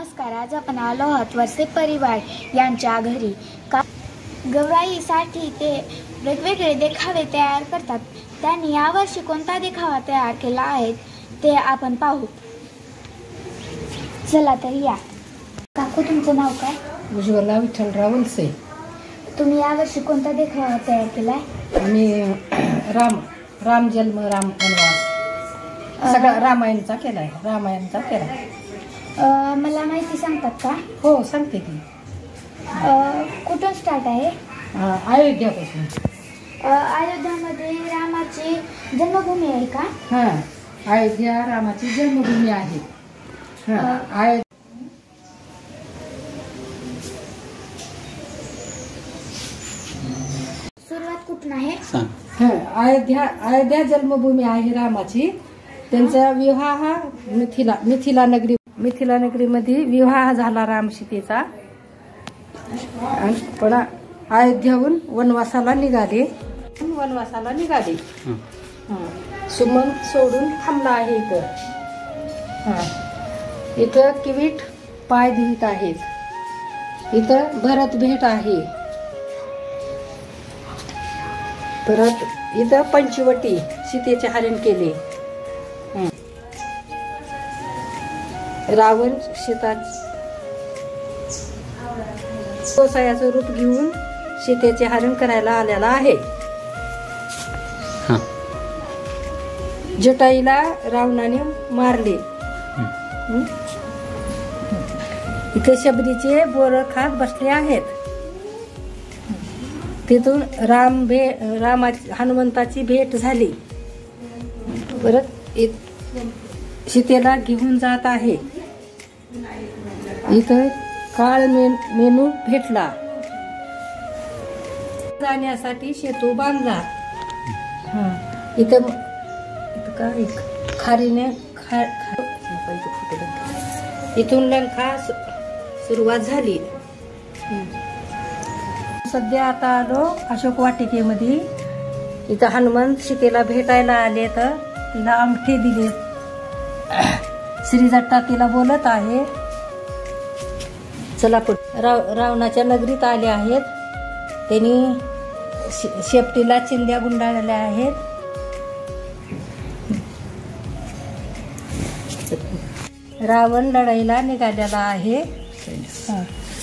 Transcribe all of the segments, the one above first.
नमस्कार. आज आपण आलो आहोत वरसे परिवार यांच्या घरी. गौराईसाठी ते वेगवेगळे देखावे तयार करतात. त्यांनी यावर्षी कोणता देखावा तयार केला आहे ते आपण पाहू. चला तर या. काकू, तुमचं नाव काय? उज्ज्वला विठ्ठलराव वलसे. तुम्ही यावर्षी कोणता देखावा तयार केलाय? आम्ही राम जन्म, राम वनवास सगळा रामायणचा केलाय. मला माहिती सांगतात का? हो, सांगते की. कुठून स्टार्ट आहे? अयोध्यापासून. अयोध्यामध्ये रामाची जन्मभूमी आहे का? हां, अयोध्या रामाची जन्मभूमी आहे. सुरुवात कुठून आहे? अयोध्या जन्मभूमी आहे रामाची. त्यांचा विवाह मिथिला नगरीमध्ये विवाह झाला राम सीतेचा. पण अयोध्याहून वनवासाला निघाले. सुमन सोडून थांबला आहे इथं किवीट पाय धुत आहेत. इथं भरत भेट आहे. परत इथं पंचवटी सीतेचे हरण केले. रावण कोसयाचं रूप घेऊन सीतेचे हरण करायला आलेला आहे. जटाईला रावणाने मारले. इथे शबरीचे बोर खात बसले आहेत. तिथून हनुमंताची भेट झाली. परत सीतेला घेऊन जात आहे. इथं काळ मेनू भेटला. जाण्यासाठी सेतू बांधला. इथं काय खारीने इथून लंका सुरुवात झाली. सध्या आता आलो अशोक वाटिकेमध्ये. इथं हनुमंत सीतेला भेटायला आले तर तिला अंगठी दिली. श्रीजट्टा तिला बोलत आहे. चला पुढे. रावणाच्या नगरीत आले आहेत. त्यांनी शेपटीला चिंध्या गुंडाळल्या आहेत. रावण लढाईला निघालेला आहे.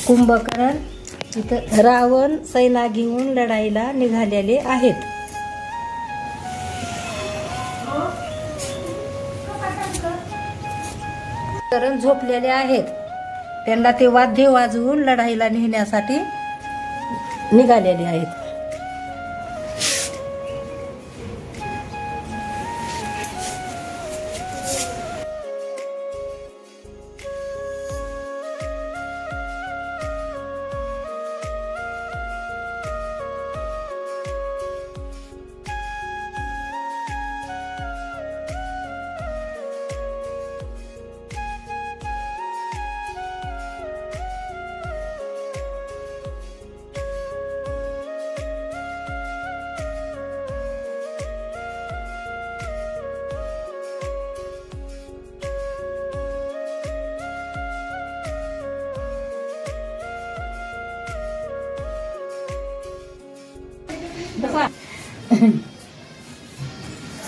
कुंभकर्ण इथं रावण सैना घेऊन लढाईला निघालेले आहेत. करण झोपलेले आहेत. त्यांना ते वाद्य वाजवून लढाईला नेण्यासाठी निघालेले आहेत.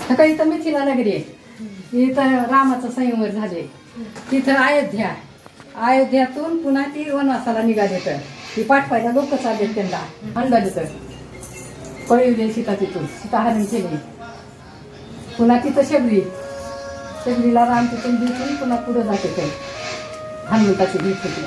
सकाळी तर मिथिला नगरी आहे. इथं रामाचं संयमवर झाले. तिथं अयोध्यातून पुन्हा ती वनवासाला निघाले. तर ती पाठवायला लोक चालले. त्यांना आणलं तर पळवले सीता. तिथून सीता हरण केली. पुन्हा तिथं शबरीला राम तिथून भेटून पुन्हा पुढे जाते. ते हनुमंताची भेट होती.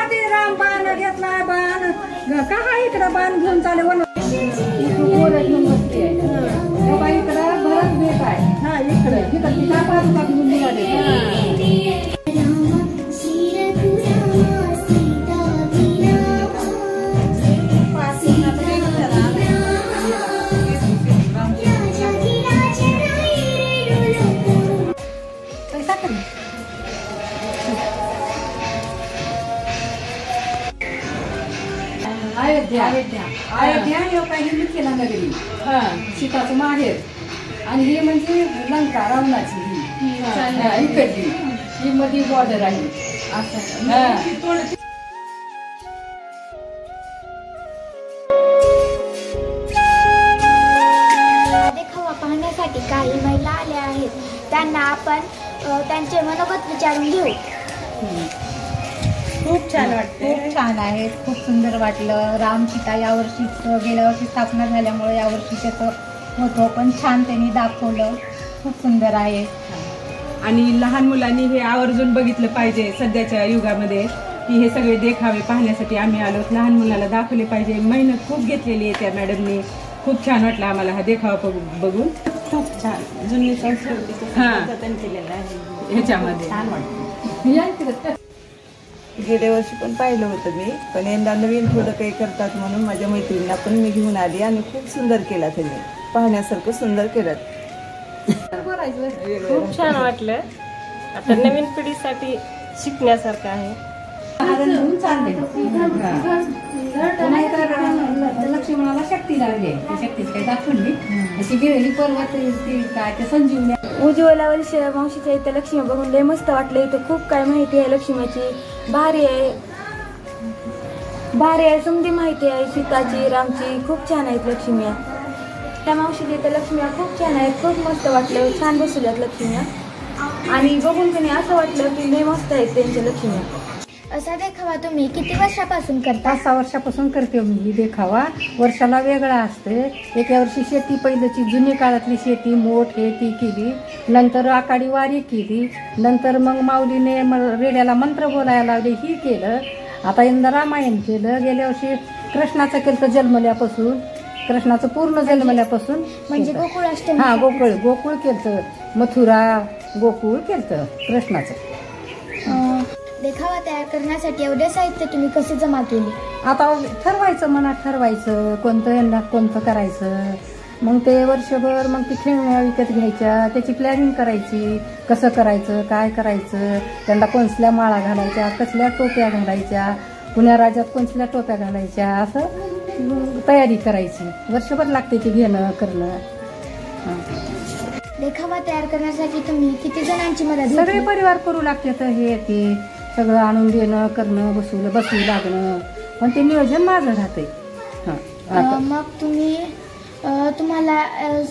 ते राम बाण घेतला. बाण का इकडं बाण घेऊन चाले. इकडं भरत भेट आहे. इकडं तिला पादुका घेऊन निघाले. अयोध्या अयोध्या हे काही मिथिला नगरी सीताचं माहेर आणि ही म्हणजे लंका रावणाची ही इकडली ही मध्ये बॉर्डर आहे असं. देखावा पाहण्यासाठी काही महिला आल्या आहेत. त्यांना आपण त्यांचे मनोगत विचारून घेऊ. खूप छान वाटते. खूप छान आहे. खूप सुंदर वाटलं. राम सीता यावर्षीच गेल्या वर्षी स्थापना झाल्यामुळे यावर्षी त्याचं महत्त्व पण छान त्यांनी दाखवलं. खूप सुंदर आहे. आणि लहान मुलांनी हे आवर्जून बघितलं पाहिजे. सध्याच्या युगामध्ये की हे सगळे देखावे पाहण्यासाठी आम्ही आलो. लहान मुलाला दाखवले पाहिजे. मेहनत खूप घेतलेली आहे त्या मॅडमने. खूप छान वाटलं आम्हाला हा देखावा बघून. खूप छान जुनी संस्कृती जतन केलेलं आहे ह्याच्यामध्ये. छान वाटतं. गेल्या वर्षी पण पाहिलं होतं मी, पण यंदा नवीन थोडं काही करतात म्हणून माझ्या मैत्रिणींना पण मी घेऊन आली आणि खूप सुंदर केला त्यांनी. पाहण्यासारखं सुंदर केलं. खूप छान वाटलं. आता नवीन पिढीसाठी शिकण्यासारखं आहे. लक्ष्मणाला शक्ती लागली शक्तीच काही दाखवली अशी गेलेली पर्वत काय ते संजीवनी. उज्ज्वला मावशीच्या इथं लक्ष्मी बघून लय मस्त वाटलं. इथं खूप काय माहिती आहे लक्ष्मीची. भारी आहे समधी माहिती आहे सीताची रामची. खूप छान आहेत लक्ष्म्या. त्या मावशीच्या इथं लक्ष्म्या खूप छान आहेत. खूप मस्त वाटलं. छान बसल्यात लक्ष्म्या आणि बघून त्यांनी असं वाटलं की लय मस्त आहेत त्यांच्या लक्ष्म्या. असा देखावा तुम्ही किती वर्षापासून करता? 5-6 वर्षापासून करते मी ही देखावा. वर्षाला वेगळा असते. एका वर्षी शेती पहिल्याची जुनी काळातली शेती मोठ हे ती केली. नंतर आकाडी वारी केली. नंतर मग माऊलीने रेड्याला मंत्र बोलायला लावले ही केलं. आता यंदा रामायण केलं. गेल्या वर्षी कृष्णाचं केलं जन्मल्यापासून. कृष्णाचं पूर्ण जन्मल्यापासून म्हणजे गोकुळाष्टमी. हा गोकुळ केलं. मथुरा गोकुळ केलं कृष्णाचं. देखावा तयार करण्यासाठी एवढे साहित्य तुम्ही कसे जमा केले? आता ठरवायचं मनात ठरवायचं कोणतं यंदा कोणतं करायचं. मग ते वर्षभर मग ती खेळण्या विकत घ्यायच्या. त्याची प्लॅनिंग करायची. कसं करायचं काय करायचं. त्यांना कोणत्या माळा घालायच्या कसल्या टोप्या घालायच्या पुण्या राज्यात कोणत्या टोप्या घालायच्या असं तयारी करायची. वर्षभर लागते ती घेणं करणं. देखावा तयार करण्यासाठी तुम्ही किती जणांची मदत? सगळे परिवार करू लागते. तर हे ते सगळं आणून देणं करणं बसू लागणं पण ते नियोजन माझं राहते. मग तुम्हाला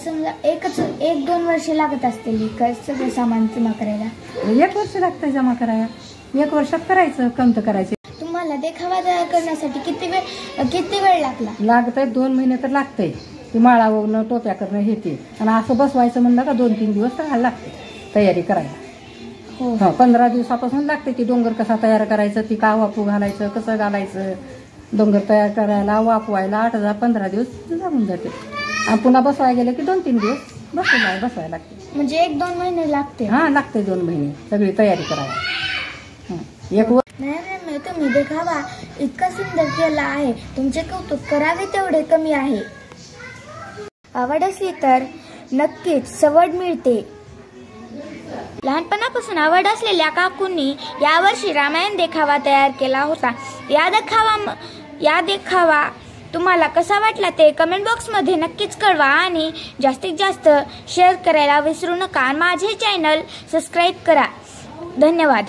समजा 1-2 वर्ष लागत असतील सगळं सामान जमा करायला? 1 वर्ष लागतं जमा करायला. 1 वर्षात करायचं कमत करायचं. तुम्हाला देखावा तयार करण्यासाठी किती वेळ लागतंय? 2 महिने तर लागतंय. ती माळा वगणं टोप्या करणं हे ते आणि असं बसवायचं म्हणलं का 2-3 दिवस तर लागते तयारी करायला. हो 15 दिवसापासून लागते. ती डोंगर कसा तयार करायचं ती का वापू घालायचं कसं घालायचं. डोंगर तयार करायला वापवायला 8-15 दिवस लागून जाते. आणि पुन्हा बसवायला गेलं की 2-3 दिवस बसवायला लागते. म्हणजे 1-2 महिने लागते? हा लागते 2 महिने सगळी तयारी करायला. तुम्ही देखावा इतका सुंदर केला आहे. तुमचे कौतुक करावे तेवढे कमी आहे. आवड असली तर नक्कीच सवड मिळते. लहानपणापासून आवड असलेल्या काकूंनी यावर्षी रामायण देखावा तयार केला होता. या देखावा तुम्हाला कसा वाटला ते कमेंट बॉक्समध्ये नक्कीच कळवा आणि जास्तीत जास्त शेअर करायला विसरू नका. माझे चॅनल सबस्क्राईब करा. धन्यवाद.